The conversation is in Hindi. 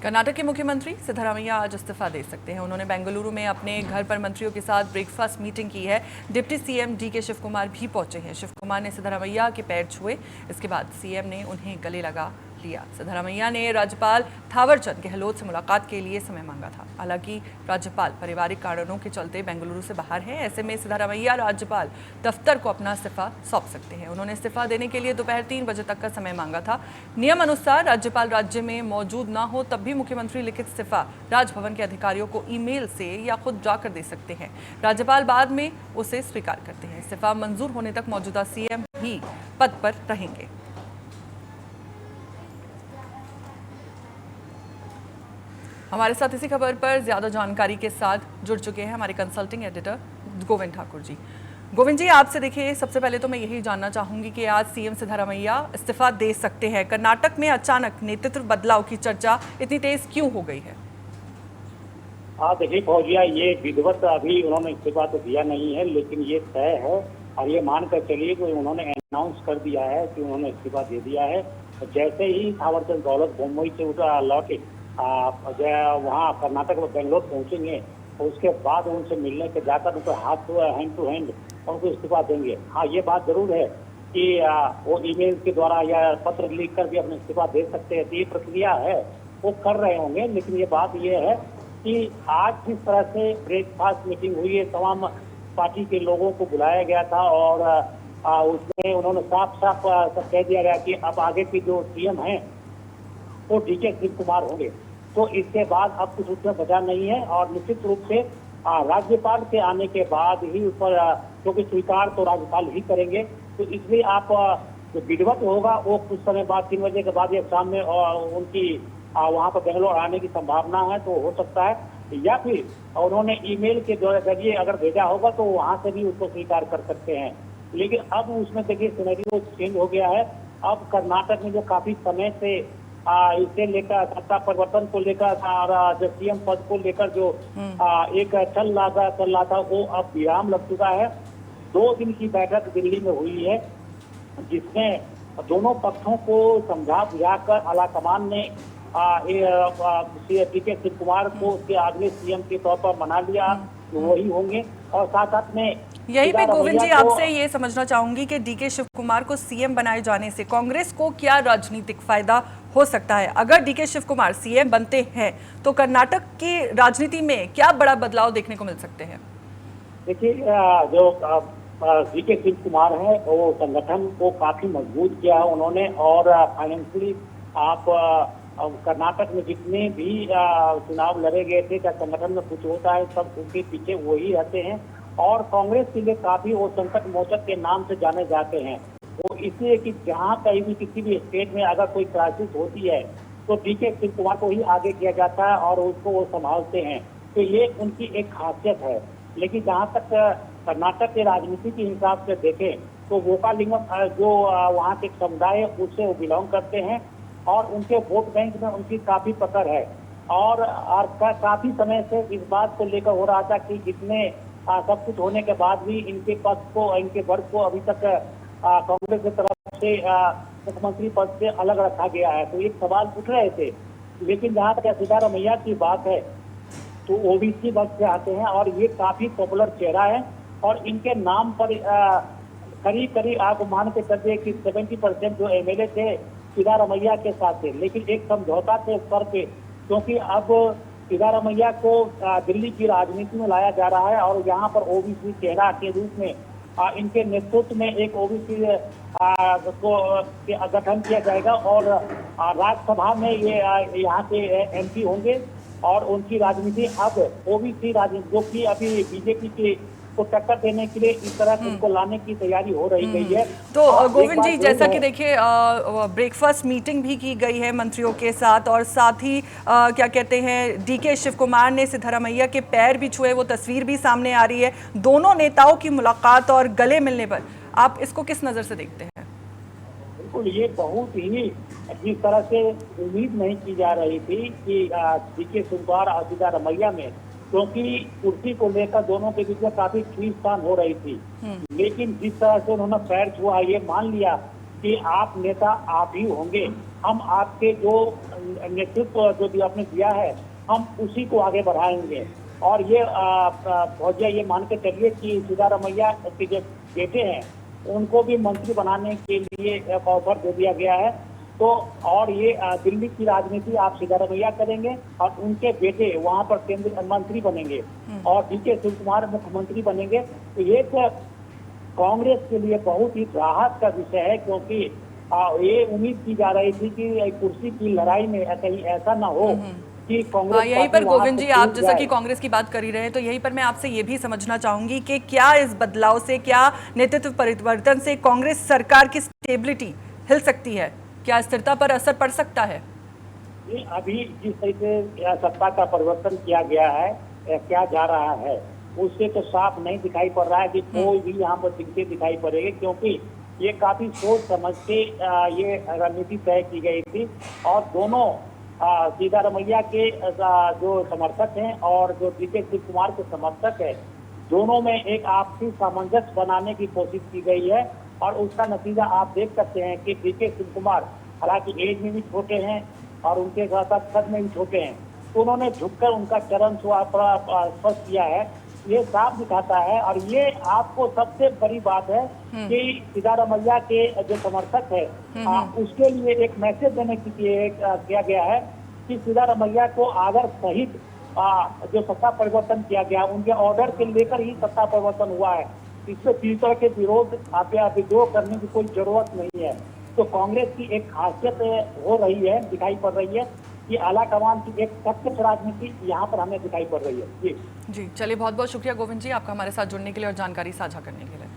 कर्नाटक के मुख्यमंत्री सिद्धरामैया आज इस्तीफा दे सकते हैं। उन्होंने बेंगलुरु में अपने घर पर मंत्रियों के साथ ब्रेकफास्ट मीटिंग की है। Deputy CM DK Shivakumar भी पहुंचे हैं। शिव कुमार ने सिद्धरामैया के पैर छुए। इसके बाद सीएम ने उन्हें गले लगा लिया। सिद्धरामैया ने राज्यपाल थावरचंद गहलोत से मुलाकात के लिए समय मांगा था। हालांकि राज्यपाल पारिवारिक कारणों के चलते बेंगलुरु से बाहर है। ऐसे में सिद्धरामैया राज्यपाल दफ्तर को अपना इस्तीफा सौंप सकते हैं। उन्होंने इस्तीफा देने के लिए दोपहर 3 बजे तक का समय मांगा था। नियम अनुसार राज्यपाल राज्य में मौजूद ना हो तब भी मुख्यमंत्री लिखित इस्तीफा राजभवन के अधिकारियों को ईमेल से या खुद जाकर दे सकते हैं। राज्यपाल बाद में उसे स्वीकार करते हैं। इस्तीफा मंजूर होने तक मौजूदा सीएम भी पद पर रहेंगे। हमारे साथ इसी खबर पर ज्यादा जानकारी के साथ जुड़ चुके हैं हमारे कंसल्टिंग एडिटर गोविंद ठाकुर जी। गोविंद जी, आपसे देखिए, सबसे पहले तो मैं यही जानना चाहूंगी कि आज सीएम सिद्धरामैया इस्तीफा दे सकते हैं। कर्नाटक में अचानक नेतृत्व बदलाव की चर्चा इतनी तेज क्यों हो गई है? हाँ देखिए फौजिया, ये विधिवत अभी उन्होंने इस्तीफा तो दिया नहीं है, लेकिन ये तय है और ये मानकर चलिए कि उन्होंने अनाउंस कर दिया है कि उन्होंने इस्तीफा दे दिया है। जैसे ही थावरचंद गहलोत मुंबई से लौटे वहाँ कर्नाटक में बेंगलोर पहुंचेंगे, तो उसके बाद उनसे मिलने के जाकर उनको हाथ हैंड टू हैंड उनको इस्तीफा देंगे। हाँ, ये बात जरूर है कि वो ईमेल के द्वारा या पत्र लिख कर भी अपने इस्तीफा दे सकते हैं। तो ये प्रक्रिया है, वो कर रहे होंगे। लेकिन ये बात ये है कि आज जिस तरह से ब्रेकफास्ट मीटिंग हुई है, तमाम पार्टी के लोगों को बुलाया गया था और उसमें उन्होंने साफ साफ कह दिया गया कि अब आगे की जो सीएम हैं वो डीके शिव कुमार होंगे। तो इसके बाद अब कुछ उसमें बचा नहीं है और निश्चित रूप से राज्यपाल के आने के बाद ही उस पर क्योंकि स्वीकार तो राज्यपाल ही करेंगे, तो इसलिए आप जो विधिवत होगा वो कुछ समय बाद 3 बजे के बाद या शाम में उनकी वहाँ पर बेंगलोर आने की संभावना है। तो हो सकता है या फिर उन्होंने ईमेल के जरिए अगर भेजा होगा तो वहाँ से भी उसको स्वीकार कर सकते हैं। लेकिन अब उसमें देखिए सिनेरियो चेंज हो गया है। अब कर्नाटक में जो काफी समय से इसे लेकर सत्ता परिवर्तन को लेकर और जो सीएम पद को लेकर जो एक चल रहा था वो अब विराम लग चुका है। 2 दिन की बैठक दिल्ली में हुई है, जिसमें दोनों पक्षों को समझा बुझाकर आलाकमान ने डीके शिव कुमार को उसके अगले सीएम के तौर पर मना लिया, वही होंगे। और साथ साथ में यही पे गोविंद जी आपसे ये समझना चाहूंगी कि डीके शिव कुमार को सीएम बनाए जाने से कांग्रेस को क्या राजनीतिक फायदा हो सकता है? अगर डीके शिव कुमार सीएम बनते हैं तो कर्नाटक की राजनीति में क्या बड़ा बदलाव देखने को मिल सकते हैं? देखिए, जो डीके शिव कुमार है वो संगठन को काफी मजबूत किया है उन्होंने और फाइनेंशियली आप कर्नाटक में जितने भी चुनाव लड़े गए थे, क्या संगठन में कुछ होता है, सब उनके पीछे वही रहते हैं और कांग्रेस के लिए काफी वो संकट मोचक के नाम से जाने जाते हैं। वो इसलिए कि जहाँ कहीं भी किसी भी स्टेट में अगर कोई क्राइसिस होती है तो डीके शिव कुमार को ही आगे किया जाता है और उसको वो संभालते हैं। तो ये उनकी एक खासियत है। लेकिन जहाँ तक कर्नाटक के राजनीति के हिसाब से देखें तो वोकालिंगम जो वहाँ के समुदाय है उससे वो बिलोंग करते हैं और उनके वोट बैंक में उनकी काफी पकड़ है। और काफी समय से इस बात को लेकर हो रहा था कि जितने सब कुछ होने के बाद भी इनके पद को, इनके वर्ग को अभी तक कांग्रेस की तरफ से मुख्यमंत्री पद से अलग रखा गया है। तो एक सवाल उठ रहे थे। लेकिन जहाँ तक सिद्धरामैया की बात है तो ओबीसी वर्ग से आते हैं और ये काफी पॉपुलर चेहरा है और इनके नाम पर करीब करीब आप मान के चलिए कि 70% जो एमएलए थे सिद्धरामैया के साथ थे। लेकिन एक समझौता थे स्तर पे, क्योंकि अब सिद्धरामैया को दिल्ली की राजनीति में लाया जा रहा है और यहाँ पर ओबीसी चेहरा के रूप में इनके नेतृत्व में एक ओबीसी को गठन किया जाएगा और राज्यसभा में ये यहाँ के एमपी होंगे और उनकी राजनीति अब ओबीसी राजनीति जो कि अभी बीजेपी के को टक्कर देने के लिए इस तरह उनको लाने की तैयारी हो रही गई है। तो गोविंद जी, जैसा कि देखिए ब्रेकफास्ट मीटिंग भी की गई है मंत्रियों के साथ और साथ ही क्या कहते हैं डीके शिव कुमार ने सिद्धरामैया के पैर भी छुए, वो तस्वीर भी सामने आ रही है। दोनों नेताओं की मुलाकात और गले मिलने पर आप इसको किस नजर से देखते हैं? बिल्कुल, ये बहुत ही जिस तरह से उम्मीद नहीं की जा रही थी कि डीके शिव कुमार और सिद्धरामैया में, क्योंकि कुर्सी को लेकर दोनों के बीच में काफी खींचतान हो रही थी। लेकिन जिस तरह से उन्होंने पैर छुआ, ये मान लिया कि आप नेता आप ही होंगे हम आपके जो नेतृत्व जो आपने दिया है हम उसी को आगे बढ़ाएंगे। और ये फौजिया ये मान के चलिए कि सिद्धारमैया के जो बेटे हैं उनको भी मंत्री बनाने के लिए एक ऑफर दे दिया गया है। तो और ये दिल्ली की राजनीति आप सिद्धारमैया करेंगे और उनके बेटे वहां पर केंद्रीय मंत्री बनेंगे और डीके शिव कुमार मुख्यमंत्री बनेंगे। तो ये कांग्रेस के लिए बहुत ही राहत का विषय है, क्योंकि ये उम्मीद की जा रही थी कि कुर्सी की लड़ाई में कहीं ऐसा ना हो कि कांग्रेस यहीं पर गोविंद जी आप जैसा कि कांग्रेस की बात कर ही रहे हैं, तो यहीं पर मैं आपसे ये भी समझना चाहूंगी कि क्या इस बदलाव से, क्या नेतृत्व परिवर्तन से कांग्रेस सरकार की स्टेबिलिटी हिल सकती है, क्या स्थिरता पर असर पड़ सकता है? अभी जिस तरह से सत्ता का परिवर्तन किया गया है, क्या जा रहा है, उससे तो साफ नहीं दिखाई पड़ रहा है कि कोई भी यहाँ पर दिखते दिखाई पड़ेगी, क्योंकि ये काफी सोच समझ के ये रणनीति तय की गई थी। और दोनों सिद्धारमैया के जो समर्थक हैं और जो डीके शिव कुमार के समर्थक है, दोनों में एक आपसी सामंजस्य बनाने की कोशिश की गई है। और उसका नतीजा आप देख सकते हैं कि डीके शिव कुमार हालांकि एज में भी छोटे हैं और उनके साथ साथ कद में भी छोटे हैं, तो उन्होंने झुककर उनका चरण स्पर्श किया है। ये साफ दिखाता है। और ये आपको सबसे बड़ी बात है कि सिद्धारमैया के जो समर्थक है उसके लिए एक मैसेज देने की किया गया है कि सिद्धारमैया को आदर सहित जो सत्ता परिवर्तन किया गया उनके ऑर्डर के लेकर ही सत्ता परिवर्तन हुआ है। इससे किसी तरह के विद्रोह करने की कोई जरूरत नहीं है। तो कांग्रेस की एक खासियत हो रही है, दिखाई पड़ रही है कि आला कमान की एक सख्त राजनीति यहाँ पर हमें दिखाई पड़ रही है। जी चलिए, बहुत बहुत शुक्रिया गोविंद जी आपका हमारे साथ जुड़ने के लिए और जानकारी साझा करने के लिए।